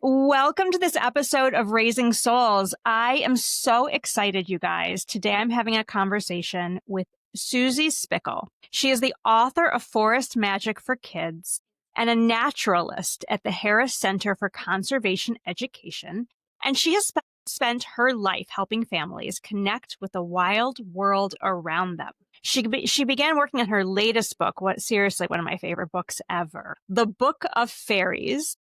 Welcome to this episode of Raising Souls. I am so excited, you guys. Today I'm having a conversation with Susie Spikol. She is the author of Forest Magic for Kids and a naturalist at the Harris Center for Conservation Education. And she has spent her life helping families connect with the wild world around them. She began working on her latest book, seriously, one of my favorite books ever, The Book of Fairies,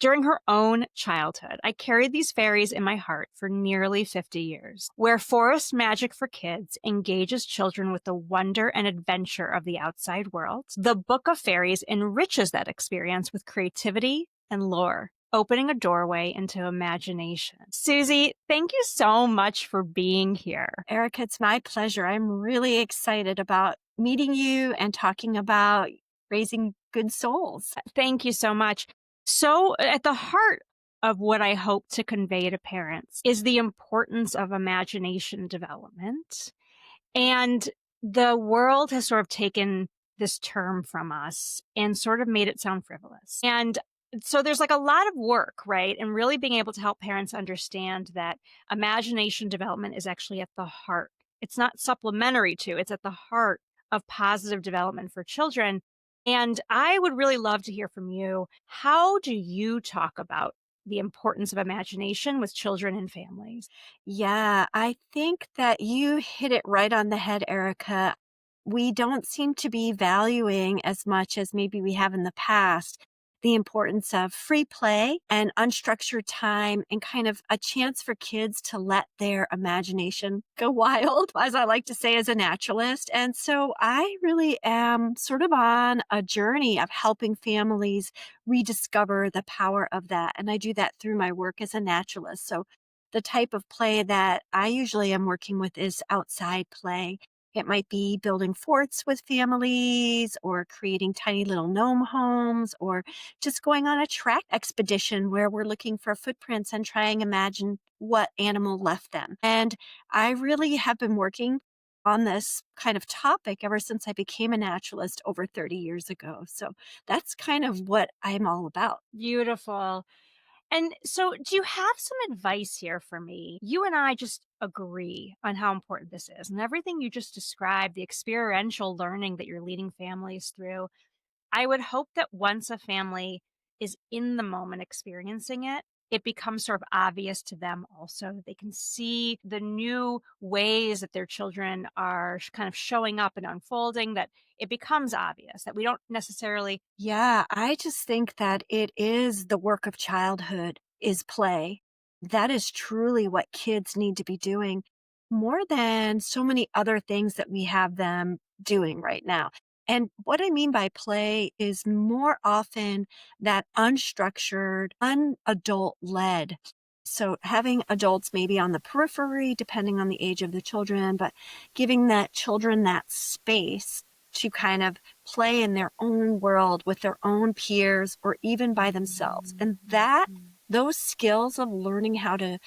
during her own childhood. I carried these fairies in my heart for nearly 50 years, where Forest Magic for Kids engages children with the wonder and adventure of the outside world. The Book of Fairies enriches that experience with creativity and lore, opening a doorway into imagination. Susie, thank you so much for being here. Erica, it's my pleasure. I'm really excited about meeting you and talking about raising good souls. Thank you so much. So, at the heart of what I hope to convey to parents is the importance of imagination development. And the world has sort of taken this term from us and sort of made it sound frivolous. And so there's like a lot of work, right? And really being able to help parents understand that imagination development is actually at the heart. It's not supplementary to, it's at the heart of positive development for children. And I would really love to hear from you. How do you talk about the importance of imagination with children and families? Yeah, I think that you hit it right on the head, Erica. We don't seem to be valuing as much as maybe we have in the past the importance of free play and unstructured time and kind of a chance for kids to let their imagination go wild, as I like to say as a naturalist. And so I really am sort of on a journey of helping families rediscover the power of that. And I do that through my work as a naturalist. So the type of play that I usually am working with is outside play. It might be building forts with families or creating tiny little gnome homes or just going on a track expedition where we're looking for footprints and trying to imagine what animal left them. And I really have been working on this kind of topic ever since I became a naturalist over 30 years ago. So that's kind of what I'm all about. Beautiful. And so, do you have some advice here for me? You and I just agree on how important this is. And everything you just described, the experiential learning that you're leading families through, I would hope that once a family is in the moment experiencing it, it becomes sort of obvious to them also that they can see the new ways that their children are kind of showing up and unfolding, that it becomes obvious that we don't necessarily. Yeah, I just think that it is the work of childhood is play. That is truly what kids need to be doing more than so many other things that we have them doing right now. And what I mean by play is more often that unstructured, unadult led. So having adults maybe on the periphery, depending on the age of the children, but giving that children that space to kind of play in their own world with their own peers or even by themselves. And that those skills of learning how to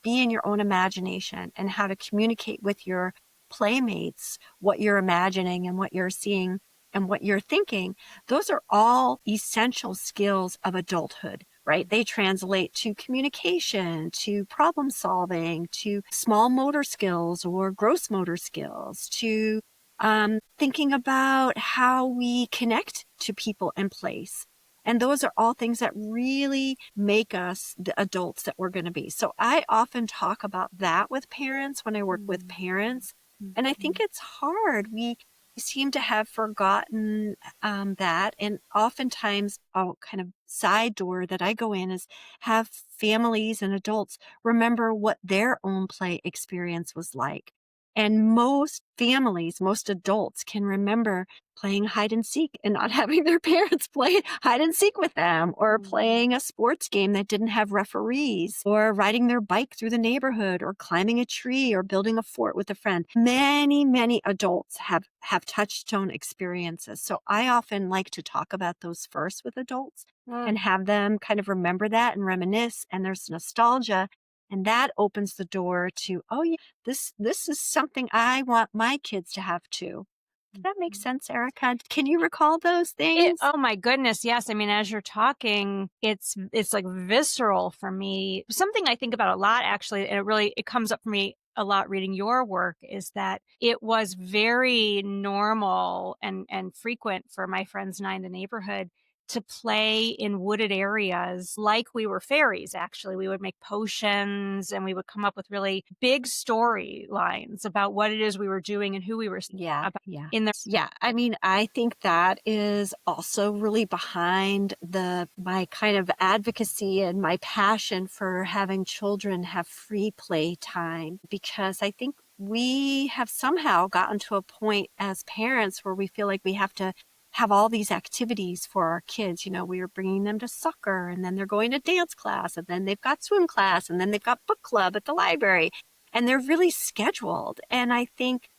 be in your own imagination and how to communicate with your playmates what you're imagining and what you're seeing and what you're thinking, those are all essential skills of adulthood, right? They translate to communication, to problem solving, to small motor skills or gross motor skills, to thinking about how we connect to people and place. And those are all things that really make us the adults that we're going to be. So I often talk about that with parents when I work with parents. And I think it's hard. We seem to have forgotten that. And oftentimes, a kind of side door that I go in is have families and adults remember what their own play experience was like. And most families, most adults can remember playing hide and seek and not having their parents play hide and seek with them, or playing a sports game that didn't have referees, or riding their bike through the neighborhood, or climbing a tree, or building a fort with a friend. Many, many adults have touchstone experiences. So I often like to talk about those first with adults and have them kind of remember that and reminisce. And there's nostalgia. And that opens the door to, oh yeah, this is something I want my kids to have too. That makes sense, Erica. Can you recall those It things? oh my goodness, yes. I mean, as you're talking, it's like visceral for me. Something I think about a lot actually, and it comes up for me a lot reading your work is that it was very normal and frequent for my friends and I in the neighborhood to play in wooded areas like we were fairies, actually. We would make potions and we would come up with really big storylines about what it is we were doing and who we were Yeah, about yeah. in the Yeah, I mean, I think that is also really behind my kind of advocacy and my passion for having children have free play time, because I think we have somehow gotten to a point as parents where we feel like we have to have all these activities for our kids. You know, we are bringing them to soccer, and then they're going to dance class, and then they've got swim class, and then they've got book club at the library, and they're really scheduled. And I think,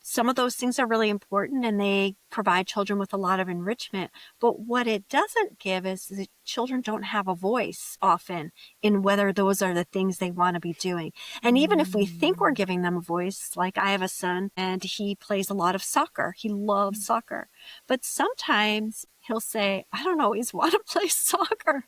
some of those things are really important and they provide children with a lot of enrichment. But what it doesn't give is that children don't have a voice often in whether those are the things they want to be doing. And even if we think we're giving them a voice, like I have a son and he plays a lot of soccer, he loves soccer. But sometimes he'll say, I don't always want to play soccer.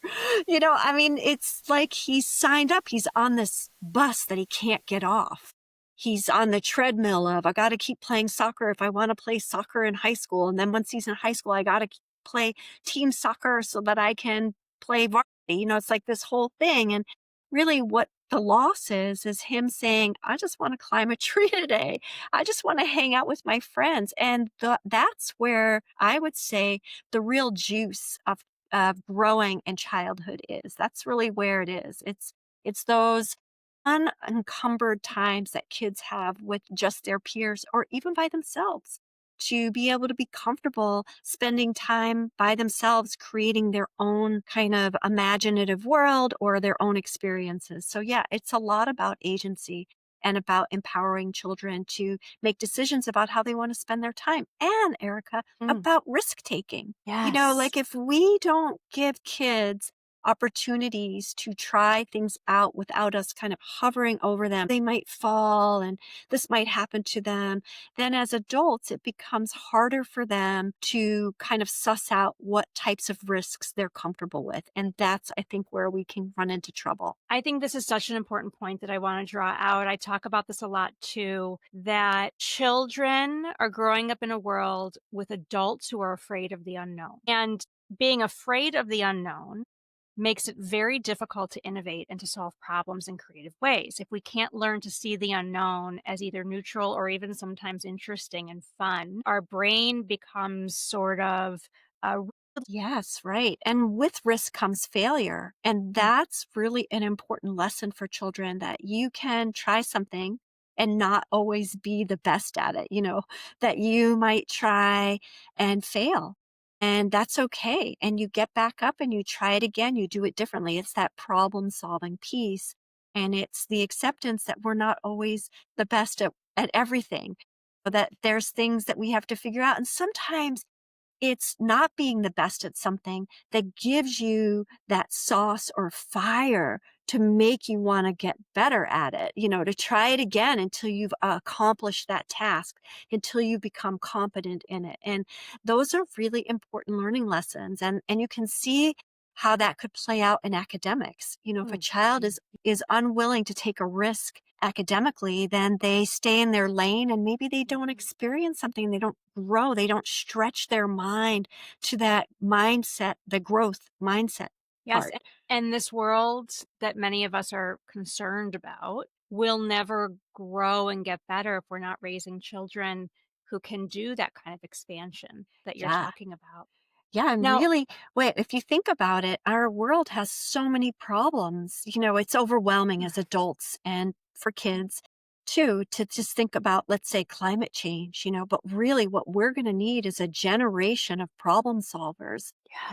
I mean, it's like he's signed up, he's on this bus that he can't get off. He's on the treadmill of, I got to keep playing soccer if I want to play soccer in high school. And then once he's in high school, I got to play team soccer so that I can play varsity. It's like this whole thing. And really what the loss is him saying, I just want to climb a tree today. I just want to hang out with my friends. And that's where I would say the real juice of growing in childhood is. That's really where it is. It's those unencumbered times that kids have with just their peers or even by themselves, to be able to be comfortable spending time by themselves, creating their own kind of imaginative world or their own experiences. So, yeah, it's a lot about agency and about empowering children to make decisions about how they want to spend their time. And, Erica, Mm, about risk taking. yes. Like if we don't give kids opportunities to try things out without us kind of hovering over them, they might fall and this might happen to them. Then as adults, it becomes harder for them to kind of suss out what types of risks they're comfortable with. And that's, I think, where we can run into trouble. I think this is such an important point that I want to draw out. I talk about this a lot too, that children are growing up in a world with adults who are afraid of the unknown. And being afraid of the unknown makes it very difficult to innovate and to solve problems in creative ways. If we can't learn to see the unknown as either neutral or even sometimes interesting and fun, our brain becomes sort of uh, Yes, right. And with risk comes failure. And that's really an important lesson for children, that you can try something and not always be the best at it, that you might try and fail. And that's okay. And you get back up and you try it again, you do it differently. It's that problem solving piece. And it's the acceptance that we're not always the best at everything, but that there's things that we have to figure out. And sometimes it's not being the best at something that gives you that sauce or fire to make you want to get better at it, to try it again until you've accomplished that task, until you become competent in it. And those are really important learning lessons. And you can see how that could play out in academics. If a child is unwilling to take a risk academically, then they stay in their lane and maybe they don't experience something, they don't grow, they don't stretch their mind to that mindset, the growth mindset yes. part. And this world that many of us are concerned about will never grow and get better if we're not raising children who can do that kind of expansion that you're Yeah. talking about. Yeah, and Now, really, wait, if you think about it, our world has so many problems. It's overwhelming as adults and for kids too, to just think about, let's say, climate change, but really what we're going to need is a generation of problem solvers,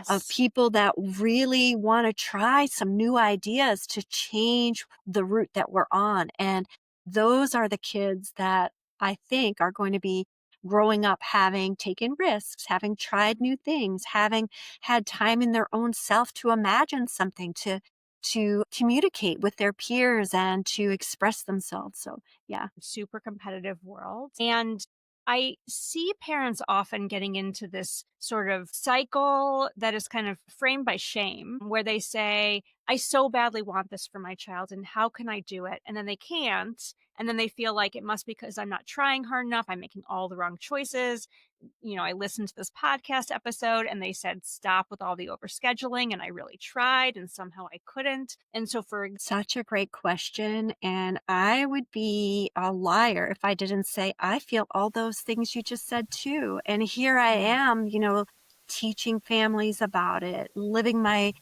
of yes. people that really want to try some new ideas to change the route that we're on. And those are the kids that I think are going to be growing up having taken risks, having tried new things, having had time in their own self to imagine something, to communicate with their peers and to express themselves. So, yeah. Super competitive world. And I see parents often getting into this sort of cycle that is kind of framed by shame, where they say, I so badly want this for my child, and how can I do it? And then they can't. And then they feel like it must be because I'm not trying hard enough. I'm making all the wrong choices. I listened to this podcast episode and they said, stop with all the overscheduling. And I really tried and somehow I couldn't. And so, Such a great question. And I would be a liar if I didn't say I feel all those things you just said too. And here I am, teaching families about it, living my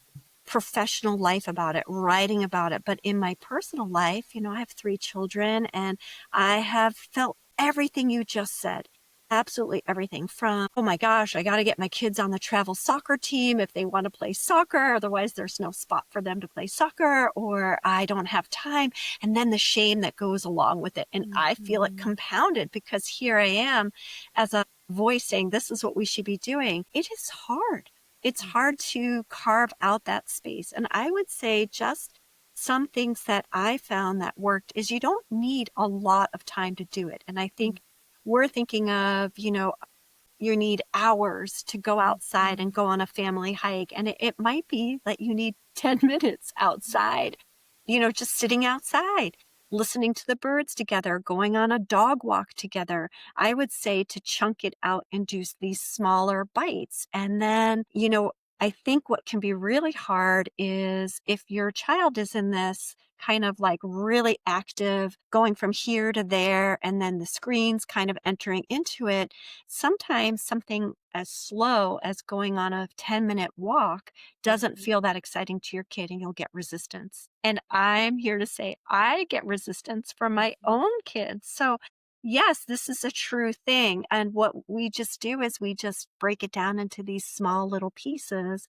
professional life about it, writing about it. But in my personal life, I have 3 children and I have felt everything you just said. Absolutely everything from, oh my gosh, I got to get my kids on the travel soccer team if they want to play soccer. Otherwise, there's no spot for them to play soccer, or I don't have time. And then the shame that goes along with it. And I feel it compounded because here I am as a voice saying, this is what we should be doing. It is hard. It's hard to carve out that space. And I would say just some things that I found that worked is you don't need a lot of time to do it. And I think we're thinking of, you need hours to go outside and go on a family hike. And it might be that you need 10 minutes outside, just sitting outside, listening to the birds together, going on a dog walk together. I would say to chunk it out and do these smaller bites. And then, I think what can be really hard is if your child is in this kind of like really active, going from here to there, and then the screen's kind of entering into it. Sometimes something as slow as going on a 10-minute walk doesn't feel that exciting to your kid and you'll get resistance. And I'm here to say I get resistance from my own kids. So yes, this is a true thing. And what we just do is we just break it down into these small little pieces.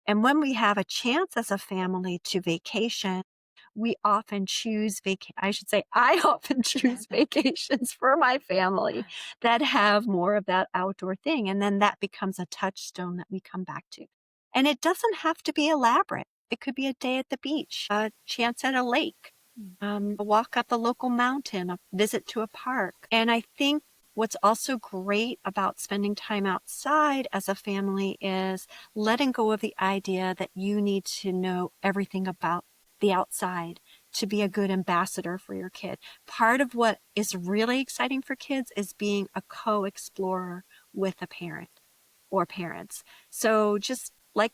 And when we have a chance as a family to vacation, we often choose I should say, I often choose vacations for my family that have more of that outdoor thing. And then that becomes a touchstone that we come back to. And it doesn't have to be elaborate. It could be a day at the beach, a chance at a lake, a walk up a local mountain, a visit to a park. And I think what's also great about spending time outside as a family is letting go of the idea that you need to know everything about the outside to be a good ambassador for your kid. Part of what is really exciting for kids is being a co-explorer with a parent or parents. So just like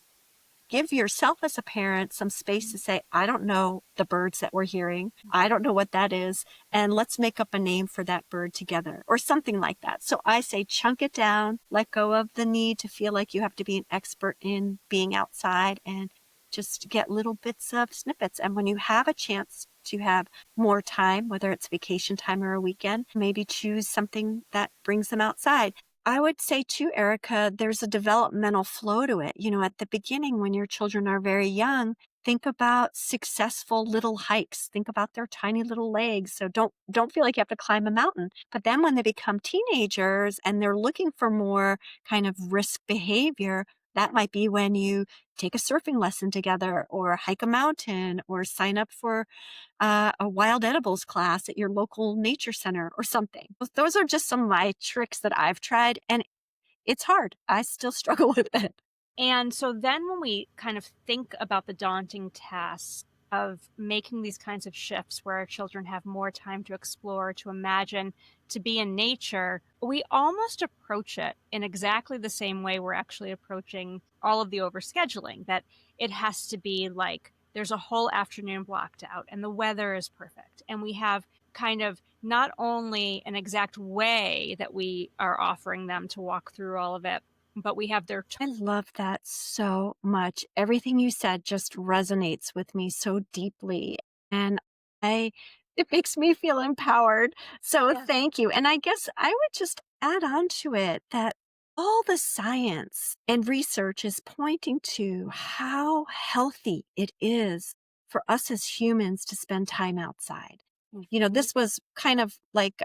give yourself as a parent some space to say, I don't know the birds that we're hearing. I don't know what that is. And let's make up a name for that bird together or something like that. So I say, chunk it down, let go of the need to feel like you have to be an expert in being outside and just get little bits of snippets. And when you have a chance to have more time, whether it's vacation time or a weekend, maybe choose something that brings them outside. I would say too, Erica, there's a developmental flow to it. At the beginning, when your children are very young, think about successful little hikes. Think about their tiny little legs. So don't feel like you have to climb a mountain. But then when they become teenagers and they're looking for more kind of risk behavior, that might be when you take a surfing lesson together or hike a mountain or sign up for a wild edibles class at your local nature center or something. Those are just some of my tricks that I've tried, and it's hard. I still struggle with it. And so then when we kind of think about the daunting task of making these kinds of shifts where our children have more time to explore, to imagine, to be in nature, we almost approach it in exactly the same way we're actually approaching all of the overscheduling, that it has to be like there's a whole afternoon blocked out and the weather is perfect. And we have kind of not only an exact way that we are offering them to walk through all of it, but we have their I love that so much. Everything you said just resonates with me so deeply. And it makes me feel empowered. So thank you. And I guess I would just add on to it that all the science and research is pointing to how healthy it is for us as humans to spend time outside. This was kind of like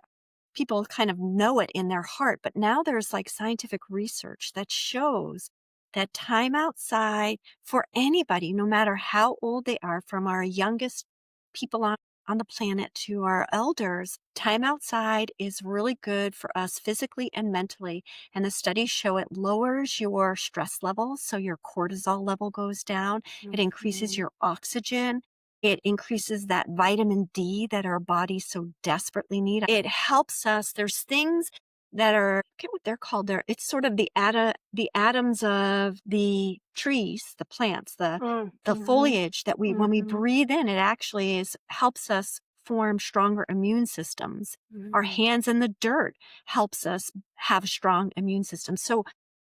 people kind of know it in their heart, but now there's like scientific research that shows that time outside for anybody, no matter how old they are, from our youngest people on the planet to our elders, time outside is really good for us physically and mentally. And the studies show it lowers your stress levels. So your cortisol level goes down. It increases Mhm. your oxygen. It increases that vitamin D that our bodies so desperately need. It helps us. There's things that are, I forget what they're called there. It's sort of the atoms of the trees, the plants, Mm, the mhm, foliage that when we mhm, breathe in, it actually helps us form stronger immune systems. Our mhm. hands in the dirt helps us have a strong immune system. So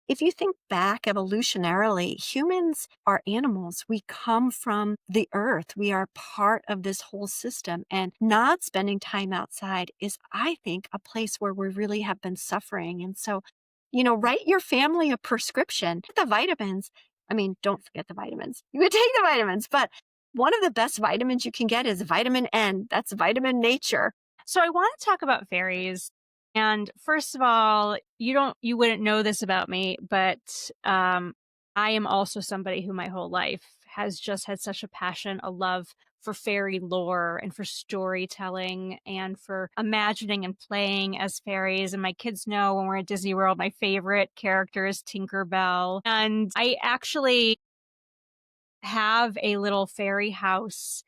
if you think back evolutionarily, humans are animals. We come from the earth. We are part of this whole system. And not spending time outside is, I think, a place where we really have been suffering. And so, write your family a prescription. The vitamins, I mean, don't forget the vitamins. You can take the vitamins, but one of the best vitamins you can get is vitamin N. That's vitamin nature. So I want to talk about fairies. And first of all, you wouldn't know this about me, but I am also somebody who my whole life has just had such a passion, a love for fairy lore and for storytelling and for imagining and playing as fairies. And my kids know when we're at Disney World, my favorite character is Tinkerbell. And I actually have a little fairy house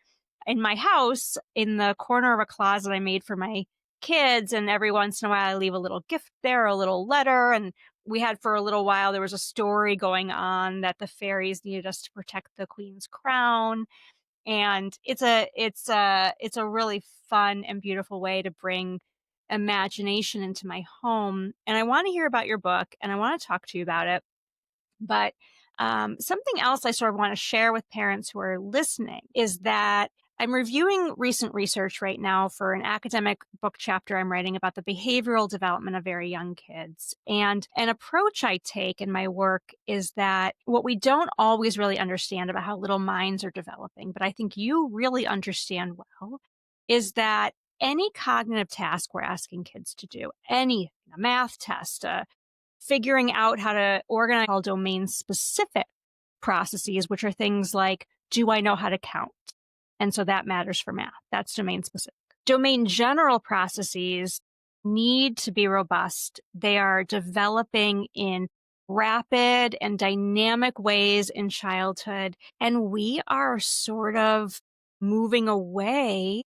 in my house in the corner of a closet I made for my kids. And every once in a while, I leave a little gift there, a little letter. And we had for a little while, there was a story going on that the fairies needed us to protect the queen's crown. And it's a really fun and beautiful way to bring imagination into my home. And I want to hear about your book and I want to talk to you about it. But something else I sort of want to share with parents who are listening is that I'm reviewing recent research right now for an academic book chapter I'm writing about the behavioral development of very young kids. And an approach I take in my work is that what we don't always really understand about how little minds are developing, but I think you really understand well, is that any cognitive task we're asking kids to do, any a math test, figuring out how to organize all domain specific processes, which are things like, do I know how to count? And so that matters for math. That's domain specific. Domain general processes need to be robust. They are developing in rapid and dynamic ways in childhood. And we are sort of moving away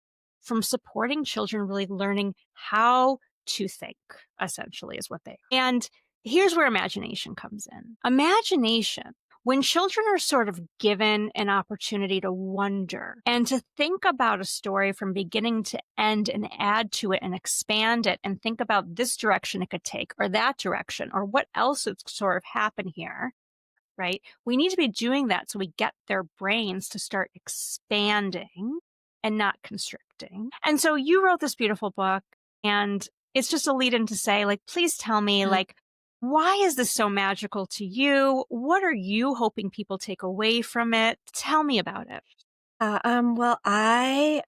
from supporting children really learning how to think, essentially, is what they are. And here's where imagination comes in. Imagination, when children are sort of given an opportunity to wonder and to think about a story from beginning to end and add to it and expand it and think about this direction it could take or that direction or what else would sort of happen here, right? We need to be doing that so we get their brains to start expanding and not constricting. And so you wrote this beautiful book, and it's just a lead in to say, like, please tell me, like, why is this so magical to you? What are you hoping people take away from it? Tell me about it. Well, I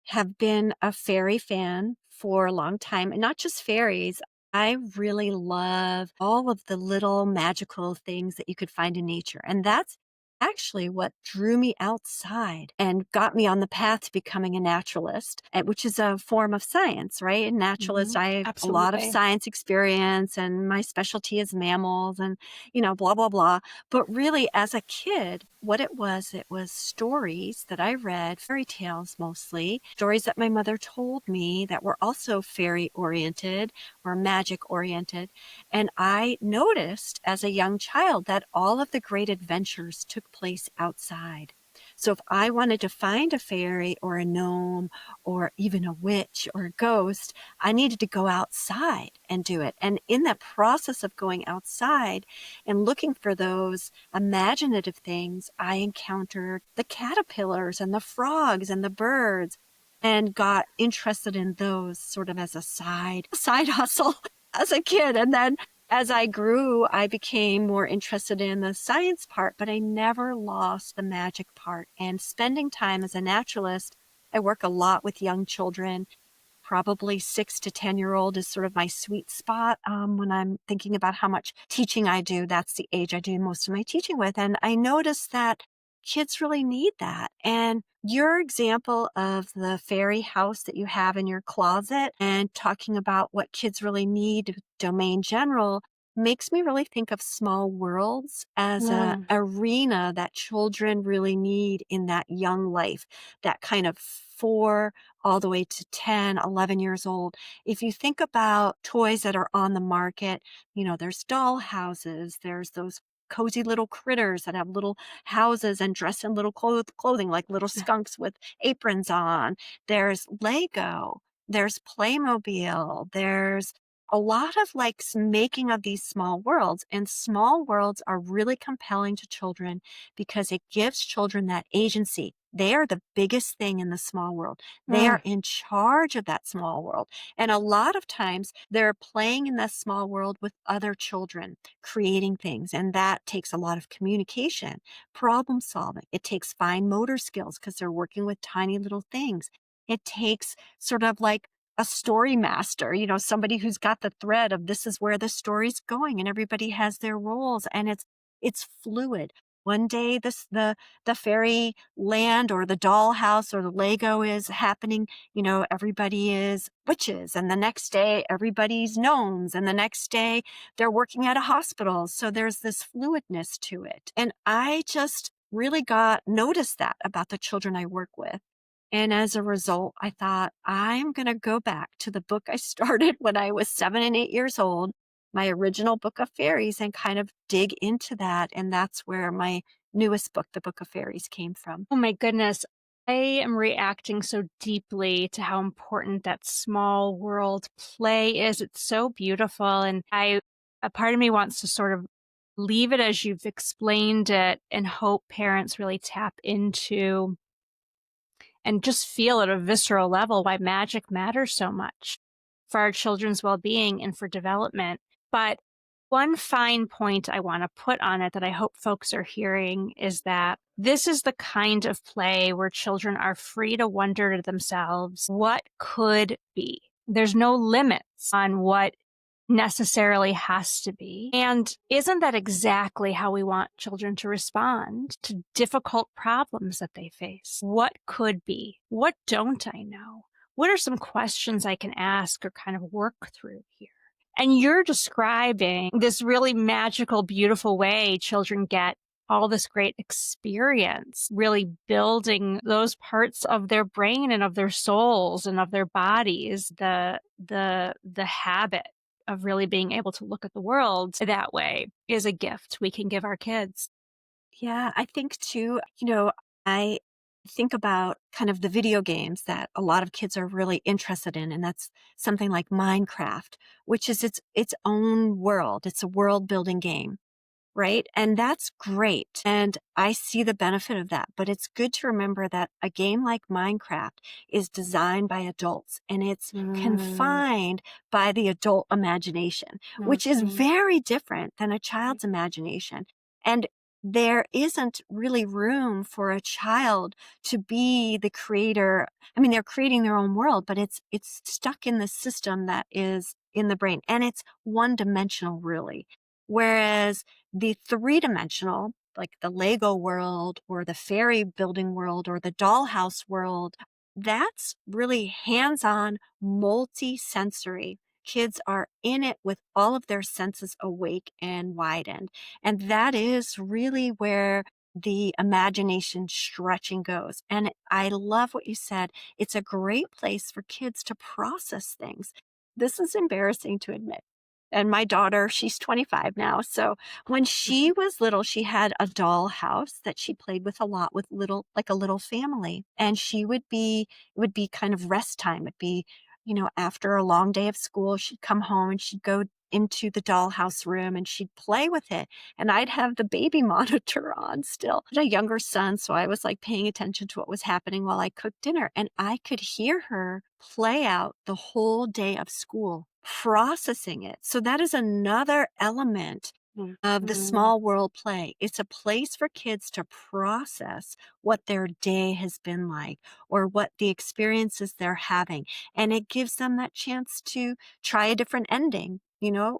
have been a fairy fan for a long time, and not just fairies. I really love all of the little magical things that you could find in nature. And that's actually what drew me outside and got me on the path to becoming a naturalist, which is a form of science, right? A naturalist, Mhm. I have a lot of Absolutely. science experience, and my specialty is mammals and, blah, blah, blah. But really, as a kid, what it was stories that I read, fairy tales mostly, stories that my mother told me that were also fairy oriented or magic oriented. And I noticed as a young child that all of the great adventures took place outside. So if I wanted to find a fairy or a gnome or even a witch or a ghost, I needed to go outside and do it. And in that process of going outside and looking for those imaginative things, I encountered the caterpillars and the frogs and the birds and got interested in those sort of as a side hustle as a kid. And then as I grew, I became more interested in the science part, but I never lost the magic part. And spending time as a naturalist, I work a lot with young children. Probably 6 to 10-year-old is sort of my sweet spot. When I'm thinking about how much teaching I do, that's the age I do most of my teaching with. And I noticed that kids really need that. And your example of the fairy house that you have in your closet and talking about what kids really need, domain general, makes me really think of small worlds as a Mm. arena that children really need in that young life, that kind of 4 all the way to 10, 11 years old. If you think about toys that are on the market, there's doll houses, there's those cozy little critters that have little houses and dress in little clothing like little skunks with aprons on. There's Lego, there's Playmobil, there's a lot of like making of these small worlds, and small worlds are really compelling to children because it gives children that agency. They are the biggest thing in the small world. They Mm. are in charge of that small world. And a lot of times they're playing in that small world with other children, creating things. And that takes a lot of communication, problem solving. It takes fine motor skills because they're working with tiny little things. It takes sort of like a story master, somebody who's got the thread of this is where the story's going and everybody has their roles and it's fluid. One day the fairy land or the dollhouse or the Lego is happening, everybody is witches, and the next day everybody's gnomes, and the next day they're working at a hospital. So there's this fluidness to it. And I just really got noticed that about the children I work with. And as a result, I thought, I'm going to go back to the book I started when I was 7 and 8 years old, my original book of fairies, and kind of dig into that. And that's where my newest book, The Book of Fairies, came from. Oh my goodness. I am reacting so deeply to how important that small world play is. It's so beautiful. And a part of me wants to sort of leave it as you've explained it and hope parents really tap into and just feel at a visceral level why magic matters so much for our children's well being and for development. But one fine point I want to put on it that I hope folks are hearing is that this is the kind of play where children are free to wonder to themselves what could be. There's no limits on what necessarily has to be. And isn't that exactly how we want children to respond to difficult problems that they face? What could be? What don't I know? What are some questions I can ask or kind of work through here? And you're describing this really magical, beautiful way children get all this great experience, really building those parts of their brain and of their souls and of their bodies, the habit of really being able to look at the world that way is a gift we can give our kids. Yeah, I think too, I think about kind of the video games that a lot of kids are really interested in, and that's something like Minecraft, which is its own world. It's a world building game. Right? And that's great. And I see the benefit of that. But it's good to remember that a game like Minecraft is designed by adults and it's Mm, confined by the adult imagination, which is mhm. very different than a child's imagination. And there isn't really room for a child to be the creator. I mean, they're creating their own world, but it's stuck in the system that is in the brain and it's one dimensional really. Whereas the three-dimensional, like the Lego world or the fairy building world or the dollhouse world, that's really hands-on, multi-sensory. Kids are in it with all of their senses awake and widened. And that is really where the imagination stretching goes. And I love what you said. It's a great place for kids to process things. This is embarrassing to admit. And my daughter, she's 25 now. So when she was little, she had a doll house that she played with a lot with like a little family. And it would be kind of rest time. It'd be, after a long day of school, she'd come home and she'd go into the dollhouse room and she'd play with it. And I'd have the baby monitor on still. I had a younger son, so I was like paying attention to what was happening while I cooked dinner. And I could hear her play out the whole day of school, processing it. So that is another element of the Mhm. small world play. It's a place for kids to process what their day has been like or what the experiences they're having. And it gives them that chance to try a different ending,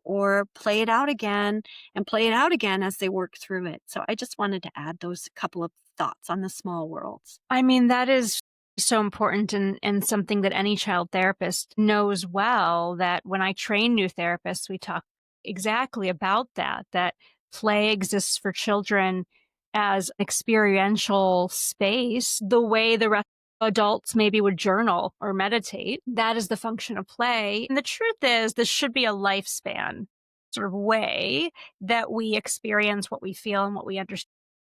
or play it out again and play it out again as they work through it. So I just wanted to add those couple of thoughts on the small worlds? I mean, that is so important and something that any child therapist knows well, that when I train new therapists, we talk exactly about that, that play exists for children as experiential space, the way the rest of adults maybe would journal or meditate. That is the function of play. And the truth is, this should be a lifespan sort of way that we experience what we feel and what we understand.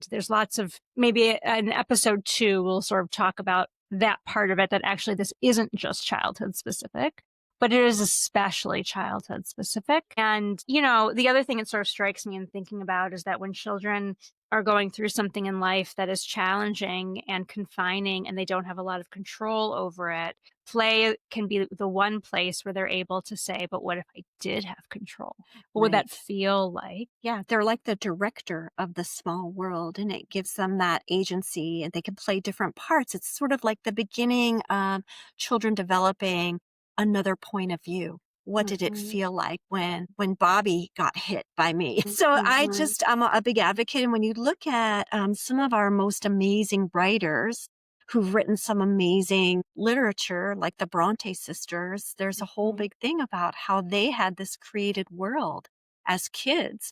There's lots of, maybe in episode 2, we'll sort of talk about that part of it, that actually this isn't just childhood specific, but it is especially childhood specific. And, the other thing that sort of strikes me in thinking about is that when children are going through something in life that is challenging and confining and they don't have a lot of control over it, play can be the one place where they're able to say, but what if I did have control? What would that Right. feel like? Yeah, they're like the director of the small world, and it gives them that agency and they can play different parts. It's sort of like the beginning of children developing another point of view. What did it Mhm. feel like when Bobby got hit by me? So Mhm. I'm a big advocate. And when you look at some of our most amazing writers who've written some amazing literature, like the Bronte sisters, there's a whole Mhm. big thing about how they had this created world as kids.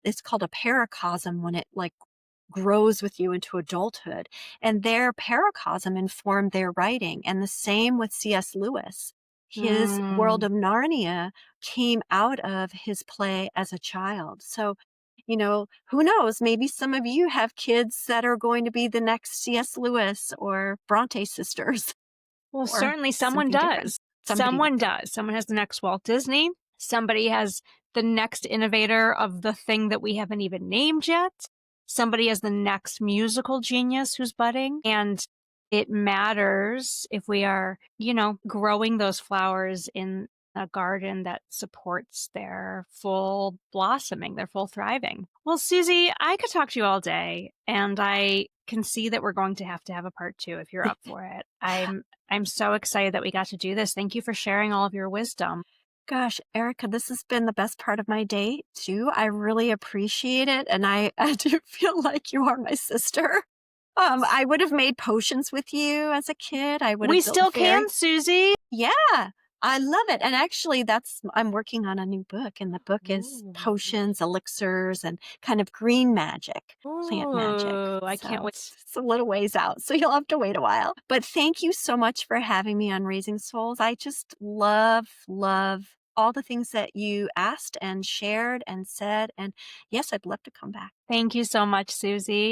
It's called a paracosm when it like grows with you into adulthood. And their paracosm informed their writing. And the same with C.S. Lewis. His World Mm. of Narnia came out of his play as a child. So, who knows? Maybe some of you have kids that are going to be the next C.S. Lewis or Bronte sisters Well, or certainly someone something different. does. Somebody Someone will. does. Someone has the next Walt Disney. Somebody has the next innovator of the thing that we haven't even named yet. Somebody has the next musical genius who's budding. And it matters if we are, growing those flowers in a garden that supports their full blossoming, their full thriving. Well, Susie, I could talk to you all day, and I can see that we're going to have a part 2 if you're up for it. I'm so excited that we got to do this. Thank you for sharing all of your wisdom. Gosh, Erica, this has been the best part of my day too. I really appreciate it. And I do feel like you are my sister. I would have made potions with you as a kid. I would We have built still fairy. can, Susie. Yeah, I love it. And actually, I'm working on a new book, and the book is Ooh. potions, elixirs, and kind of green magic, plant magic. Ooh, I can't So wait. it's a little ways out. So you'll have to wait a while. But thank you so much for having me on Raising Souls. I just love all the things that you asked and shared and said. And yes, I'd love to come back. Thank you so much, Susie.